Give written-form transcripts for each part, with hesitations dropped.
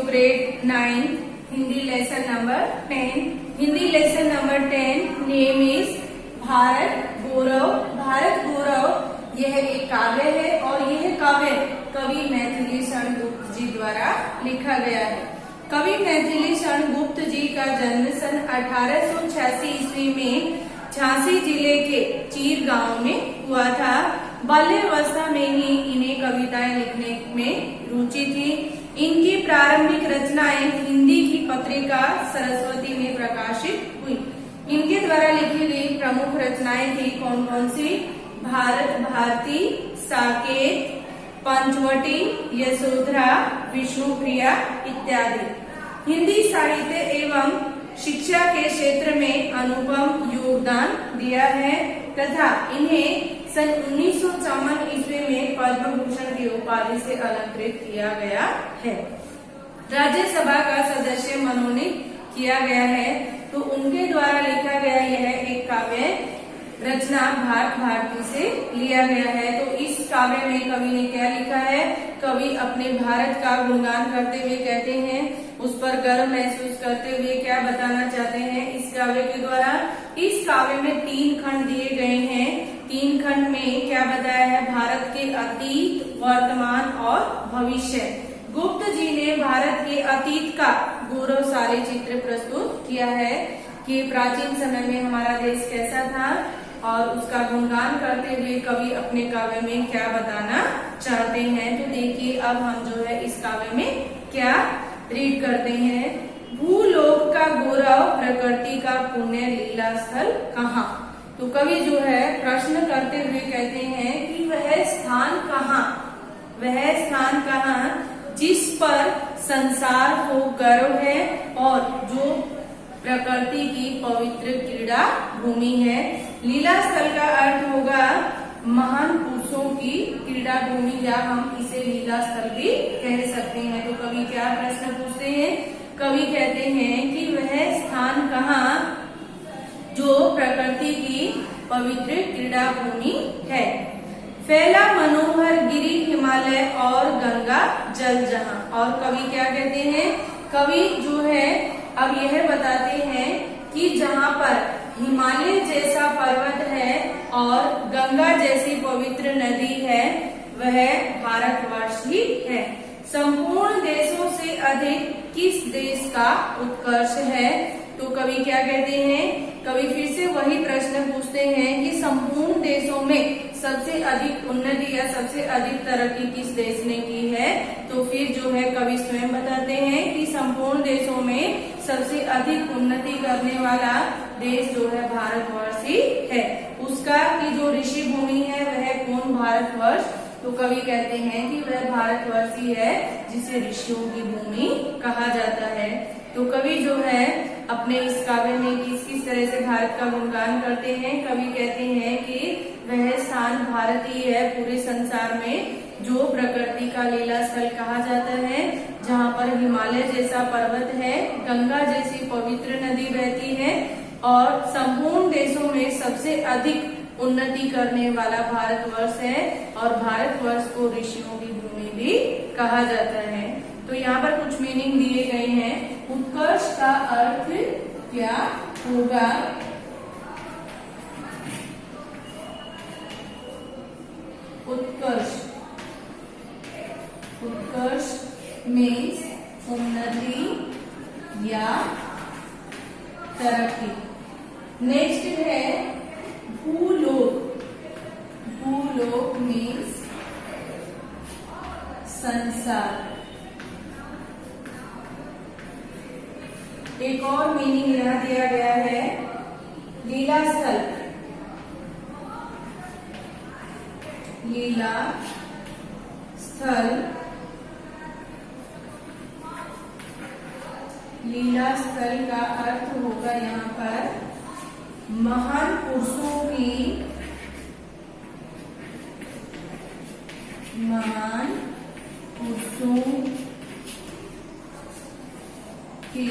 Grade 9 Hindi lesson number 10। Hindi lesson number 10 name is Bharat Gaurav. Bharat Gaurav यह एक काव्य है और यह काव्य कवि मैथिली शरण गुप्त जी द्वारा लिखा गया है। कवि मैथिली शरण गुप्त जी का जन्म सन 1886 ईस्वी में झांसी जिले के चीर गांव में हुआ था। बाल्यावस्था में ही इन्हें कविताएं लिखने में रुचि थी। इनकी प्रारंभिक रचनाएं हिंदी की पत्रिका सरस्वती में प्रकाशित हुई। इनके द्वारा लिखी गई प्रमुख रचनाएं थी कौन कौन सी? भारत भारती, साकेत, पंचवटी, यशोधरा, विष्णुप्रिया इत्यादि। हिंदी साहित्य एवं शिक्षा के क्षेत्र में अनुपम योगदान दिया है तथा इन्हें सन 1954 ईस्वी में पद्म भूषण की उपाधि से अलंकृत किया गया है। राज्यसभा का सदस्य मनोनीत किया गया है। तो उनके द्वारा लिखा गया यह एक काव्य रचना भारत भारती से लिया गया है। तो इस काव्य में कवि ने क्या लिखा है? कवि अपने भारत का गुणगान करते हुए कहते हैं, उस पर गर्व महसूस करते हुए क्या बताना चाहते हैं इस काव्य के द्वारा? इस काव्य में 3 खंड दिए गए हैं। 3 खंड में क्या बताया है? भारत के अतीत, वर्तमान और भविष्य। गुप्त जी ने भारत के अतीत का गौरवशाली चित्र प्रस्तुत किया है कि प्राचीन समय में हमारा देश कैसा था और उसका गुणगान करते हुए कवि अपने काव्य में क्या बताना चाहते हैं। तो देखिए अब हम जो है इस काव्य में क्या रीड करते हैं। भूलोक का गौरव, प्रकृति का पुण्य, लीला स्थल कहाँ? तो कवि जो है प्रश्न करते हुए कहते हैं कि वह स्थान कहाँ, वह स्थान कहाँ जिस पर संसार को गर्व है और जो प्रकृति की पवित्र क्रीड़ा भूमि है। लीला स्थल का अर्थ होगा महान पुरुषों की क्रीड़ा भूमि, या हम इसे लीला स्थल भी कह सकते हैं। तो कवि क्या प्रश्न पूछते हैं? कवि कहते हैं कि वह स्थान कहाँ जो प्रकृति की पवित्र क्रीड़ा भूमि है। फैला मनोहर गिरी हिमालय और गंगा जल जहाँ। और कवि क्या कहते हैं? कवि जो है अब यह बताते हैं कि जहाँ पर हिमालय जैसा पर्वत है और गंगा जैसी पवित्र नदी है वह भारतवर्ष ही है। संपूर्ण देशों से अधिक किस देश का उत्कर्ष है? तो कवि क्या कहते हैं? कवि फिर से वही प्रश्न पूछते हैं कि संपूर्ण देशों में सबसे अधिक उन्नति या सबसे अधिक तरक्की किस देश ने की है? तो फिर जो है कवि स्वयं बताते हैं कि संपूर्ण देशों में सबसे अधिक उन्नति करने वाला देश जो है भारतवर्ष ही है। उसका की जो ऋषि भूमि है वह कौन? भारतवर्ष। तो कवि कहते हैं कि वह भारतवर्ष ही है जिसे ऋषियों की भूमि कहा जाता है। तो कवि जो है अपने इस काव्य में किस किस तरह से भारत का गुणगान करते हैं? कवि कहते हैं कि वह स्थान भारत ही है पूरे संसार में जो प्रकृति का लीला स्थल कहा जाता है, जहाँ पर हिमालय जैसा पर्वत है, गंगा जैसी पवित्र नदी बहती है और संपूर्ण देशों में सबसे अधिक उन्नति करने वाला भारतवर्ष है और भारतवर्ष को ऋषियों की भूमि भी कहा जाता है। तो यहाँ पर कुछ मीनिंग दिए गए हैं। उत्कर्ष का अर्थ क्या होगा? उत्कर्ष, उत्कर्ष मीन्स उन्नति या तरक्की। नेक्स्ट है भूलोक। भूलोक मीन्स संसार। एक और मीनिंग यहाँ दिया गया है लीला स्थल। लीला स्थल, लीला स्थल का अर्थ होगा यहाँ पर महान पुरुषों की, महान पुरुषों की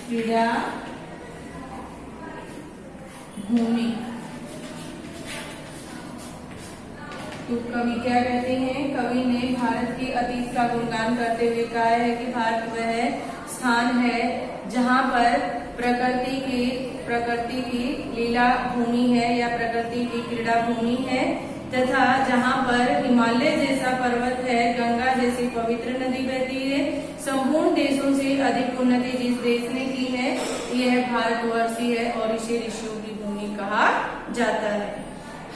क्रीड़ा भूमि। तो तो कवि क्या कहते हैं, कवि ने भारत के अतीत का गुणगान करते हुए कहा है कि भारत वह स्थान है जहाँ पर प्रकृति की लीला भूमि है या प्रकृति की क्रीड़ा भूमि है, तथा जहाँ पर हिमालय जैसा पर्वत है, गंगा जैसी पवित्र नदी बहती है। संपूर्ण देशों से अधिक उन्नति जिस देश ने की है यह भारतवर्ष ही है और इसे ऋषियों की भूमि कहा जाता है।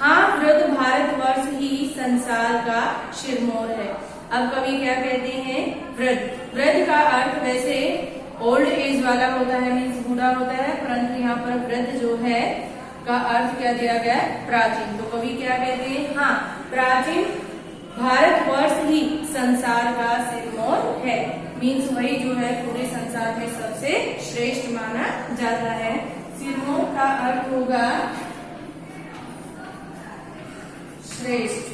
हाँ, वृद्ध भारतवर्ष ही संसार का सिरमौर है। अब कवि क्या कहते हैं, वृद्ध। वृद्ध का अर्थ वैसे ओल्ड एज वाला होता है, मीन्स बूढ़ा होता है, परंतु यहाँ पर वृद्ध जो है का अर्थ क्या दिया गया है, प्राचीन। तो कवि क्या कहते हैं, हाँ, प्राचीन भारतवर्ष ही संसार का सिरमौर है, मीन्स वही जो है पूरे संसार में सबसे श्रेष्ठ माना जाता है। सिरमौर का अर्थ होगा श्रेष्ठ।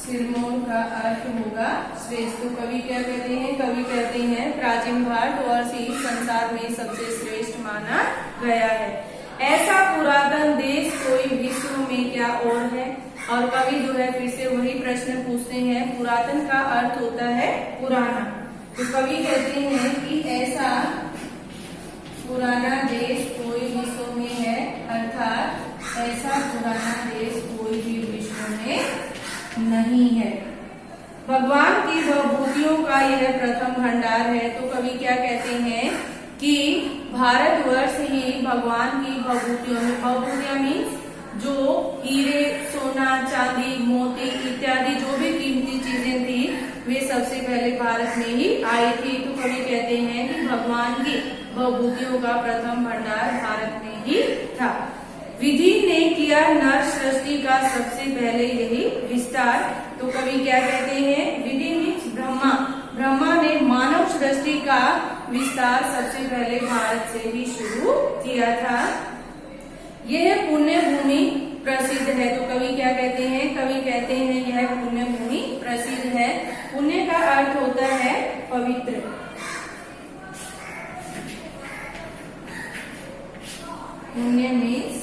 सिरमौर का अर्थ होगा श्रेष्ठ। तो कवि क्या कहते हैं, कवि कहते हैं प्राचीन भारतवर्ष ही संसार में सबसे श्रेष्ठ माना गया है। ऐसा पुरातन देश कोई विश्व में क्या और है। और कवि जो है फिर से वही प्रश्न पूछते हैं, पुरातन का अर्थ होता है पुराना। तो कवि कहते हैं कि ऐसा पुराना देश कोई विश्व में है, अर्थात ऐसा पुराना देश कोई भी विश्व में नहीं है। भगवान की विभूतियों का यह प्रथम भंडार है। तो कवि क्या कहते हैं कि भारतवर्ष ही भगवान की विभूतियों में, विभूतियां मीन्स जो हीरे, सोना, चांदी, मोती इत्यादि जो भी कीमती चीजें थी वे सबसे पहले भारत में ही आई थी। तो कवि कहते हैं कि भगवान की विभूतियों का प्रथम भंडार भारत में ही था। विधि ने किया नर सृष्टि का सबसे पहले यही विस्तार। तो कवि क्या कहते हैं, विधि मीन्स ब्रह्मा, ब्रह्मा ने मानव सृष्टि का विस्तार सबसे पहले भारत से ही शुरू किया था। यह पुण्य भूमि प्रसिद्ध है। तो कवि क्या कहते हैं, कवि कहते हैं यह पुण्य भूमि प्रसिद्ध है। पुण्य का अर्थ होता है पवित्र। पुण्य मीन्स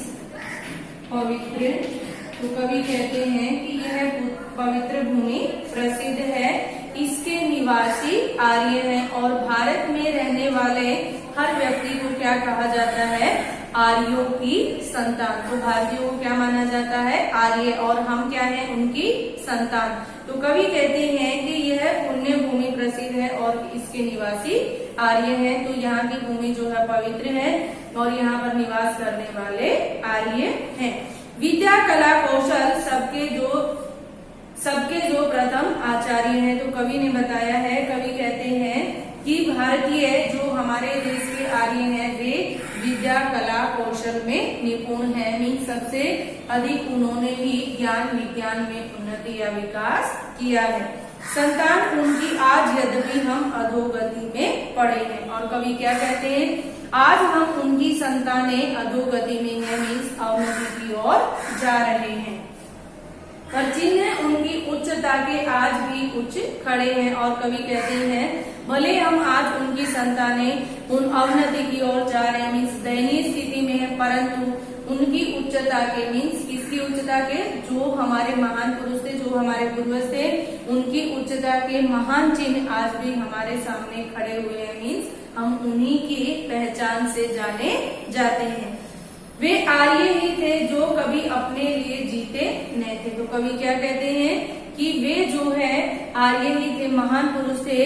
पवित्र। तो कवि कहते हैं कि यह पवित्र भूमि प्रसिद्ध है, इसके निवासी आर्य हैं और भारत में रहने वाले हर व्यक्ति को क्या कहा जाता है, आर्यों की संतान। तो भारतीयों को क्या माना जाता है, आर्य, और हम क्या हैं, उनकी संतान। तो कवि कहते हैं कि यह पुण्य भूमि प्रसिद्ध है और इसके निवासी आर्य हैं। तो यहाँ की भूमि जो है पवित्र है और यहाँ पर निवास करने वाले आर्य हैं। विद्या, कला, कौशल सबके जो प्रथम आचार्य हैं। तो कवि ने बताया है, कवि कहते हैं कि भारतीय जो हमारे देश के आर्य हैं वे विद्या, कला, कौशल में निपुण हैं, मीन्स सबसे अधिक उन्होंने ही ज्ञान विज्ञान में उन्नति या विकास किया है। संतान उनकी आज यद्यपि हम अधोगति में पड़े हैं। और कवि क्या कहते हैं, आज हम उनकी संतानें अधोगति में है, मीन्स अवनति की ओर जा रहे हैं, पर चिन्ह उनकी उच्चता के आज भी उच्च खड़े हैं। और कवि कहते हैं भले हम आज उनकी संतानें उन अवनति की ओर जा रहे हैं, मीन्स दयनीय स्थिति में है, परंतु उनकी उच्चता के, मीन्स किसकी उच्चता के, जो हमारे महान पुरुष थे, जो हमारे पूर्वज थे, उनकी उच्चता के महान चिन्ह आज भी हमारे सामने खड़े हुए हैं, मीन्स हम उन्हीं की पहचान से जाने जाते हैं। वे आर्य ही थे जो कभी अपने लिए जीते नहीं थे। तो कवि क्या कहते हैं कि वे जो है आर्य ही थे, महान पुरुष थे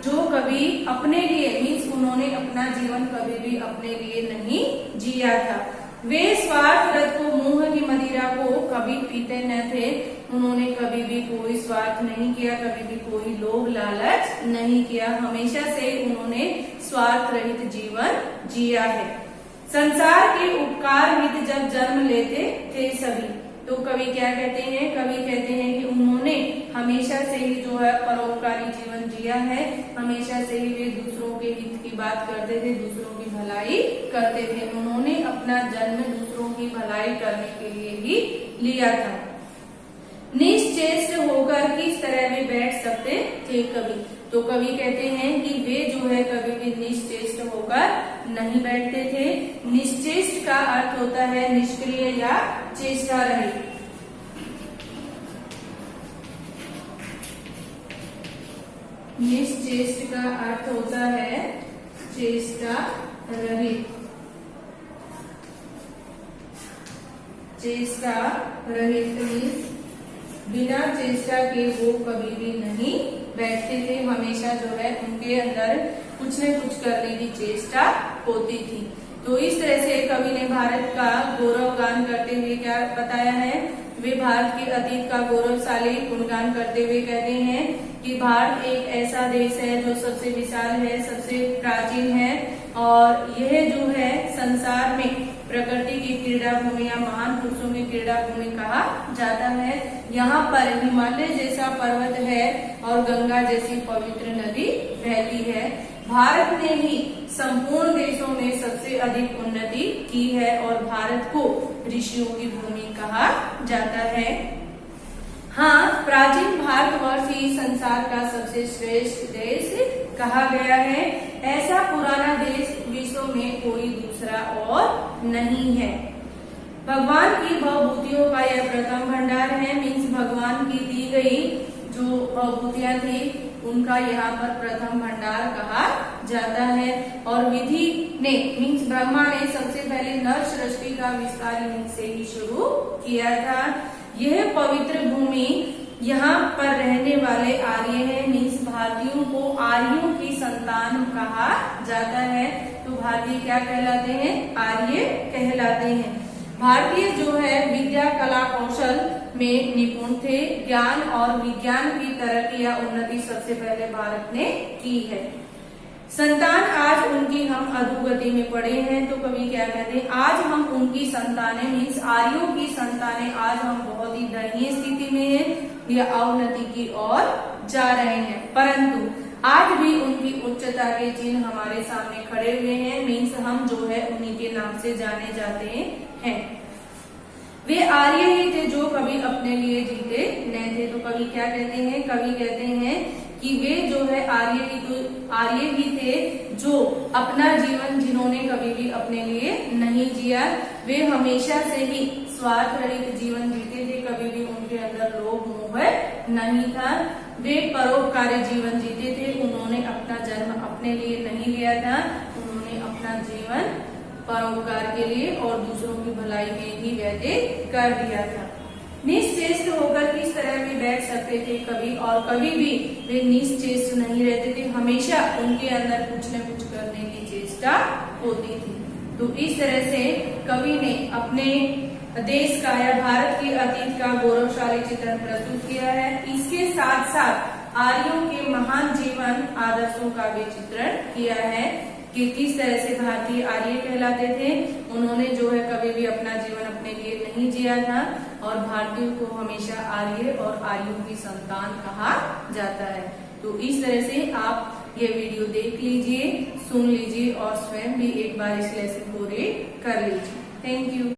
जो कभी अपने लिए, मीन्स उन्होंने अपना जीवन कभी भी अपने लिए नहीं जिया था। वे स्वार्थ रत को, मुंह की मदिरा को कभी पीते न थे, उन्होंने कभी भी कोई स्वार्थ नहीं किया, कभी भी कोई लोभ लालच नहीं किया, हमेशा से उन्होंने स्वार्थ रहित जीवन जिया है। संसार के उपकार हित जब जन्म लेते थे सभी। तो कवि क्या कहते हैं, कवि कहते हैं कि उन्होंने हमेशा से ही जो है परोपकारी जीवन जिया है, हमेशा से ही वे दूसरों के हित की बात करते थे, दूसरों की भलाई करते थे, उन्होंने अपना जन्म दूसरों की भलाई करने के लिए ही लिया था। निश्चेष्ट होकर किस तरह वे बैठ सकते थे कवि। तो कवि कहते हैं कि वे जो है कभी भी निश्चेष्ट होकर नहीं बैठते थे। निश्चेष्ट का अर्थ होता है निष्क्रिय या चेष्टा रहित। निश्चेष्ट का अर्थ होता है चेष्टा रहित। चेष्टा रहित मीन्स बिना चेष्टा के वो कभी भी नहीं बैठते थे। हमेशा जो है उनके अंदर कुछ न कुछ करने की चेष्टा होती थी। तो इस तरह से कवि ने भारत का गौरव गान करते हुए क्या बताया है, वे भारत के अतीत का गौरवशाली गुणगान करते हुए कहते हैं कि भारत एक ऐसा देश है जो सबसे विशाल है, सबसे प्राचीन है और यह जो है संसार में प्रकृति की क्रीड़ा भूमि या महान पुरुषों की क्रीड़ा भूमि कहा जाता है। यहाँ पर हिमालय जैसा पर्वत है और गंगा जैसी पवित्र नदी बहती है। भारत ने ही संपूर्ण देशों में सबसे अधिक उन्नति की है और भारत को ऋषियों की भूमि कहा जाता है। हाँ, प्राचीन भारतवर्ष ही संसार का सबसे श्रेष्ठ देश कहा गया है। ऐसा पुराना देश विश्व में कोई दूसरा और नहीं है। भगवान की भवभूतियों का यह प्रथम भंडार है। मीन्स भगवान की दी गई जो भवभूतियां थी उनका यहाँ पर प्रथम भंडार कहा जाता है। और विधि ने मीन्स ब्रह्मा ने सबसे पहले नर सृष्टि का विस्तार यहीं से ही शुरू किया था। यह पवित्र भूमि यहाँ पर रहने वाले आर्य है। मीन्स भारतीयों को आर्यों की संतान कहा जाता है। तो भारतीय क्या कहलाते हैं, आर्य कहलाते हैं। भारतीय जो है विद्या कला कौशल में निपुण थे। ज्ञान और विज्ञान की तरक्की या उन्नति सबसे पहले भारत ने की है। संतान आज उनकी हम अधोगति में पड़े हैं। तो कवि क्या कहते हैं, आज हम उनकी संतानें मीन्स आर्यों की संतानें आज हम बहुत ही दयनीय स्थिति में हैं या अवनति की ओर जा रहे हैं, परंतु आज भी उनकी उच्चता के चिन्ह हमारे सामने खड़े हुए हैं। मीन्स हम जो है उन्हीं के नाम से जाने जाते हैं। वे आर्य ही थे जो कभी अपने लिए जीते नहीं थे। तो कवि क्या कहते हैं, कवि कहते हैं कि वे जो है आर्य ही थे जो अपना जीवन जिन्होंने कभी भी अपने लिए नहीं जिया। वे हमेशा से ही स्वार्थ रहित जीवन जीते थे। कभी भी उनके अंदर लोभ मोह नहीं था। वे परोपकारी जीवन जीते थे। उन्होंने अपना जन्म अपने लिए नहीं लिया था। उन्होंने अपना जीवन परोपकार के लिए और दूसरों की भलाई में ही व्यतीत कर दिया था। निश्चेष्ट होकर किस तरह भी बैठ सकते थे कवि, और कभी भी वे निश्चेष्ट नहीं रहते थे। हमेशा उनके अंदर कुछ न कुछ करने की चेष्टा होती थी। तो इस तरह से कवि ने अपने देश का या भारत के अतीत का गौरवशाली चित्रण प्रस्तुत किया है। इसके साथ साथ आर्यों के महान जीवन आदर्शों का भी चित्रण किया है कि किस तरह से भारतीय आर्य कहलाते थे। उन्होंने जो है कभी भी अपना जीवन अपने लिए नहीं जिया था और भारतीयों को हमेशा आर्य और आर्यों की संतान कहा जाता है। तो इस तरह से आप ये वीडियो देख लीजिए, सुन लीजिए और स्वयं भी एक बार इस लेसन को रीड कर लीजिए। Thank you.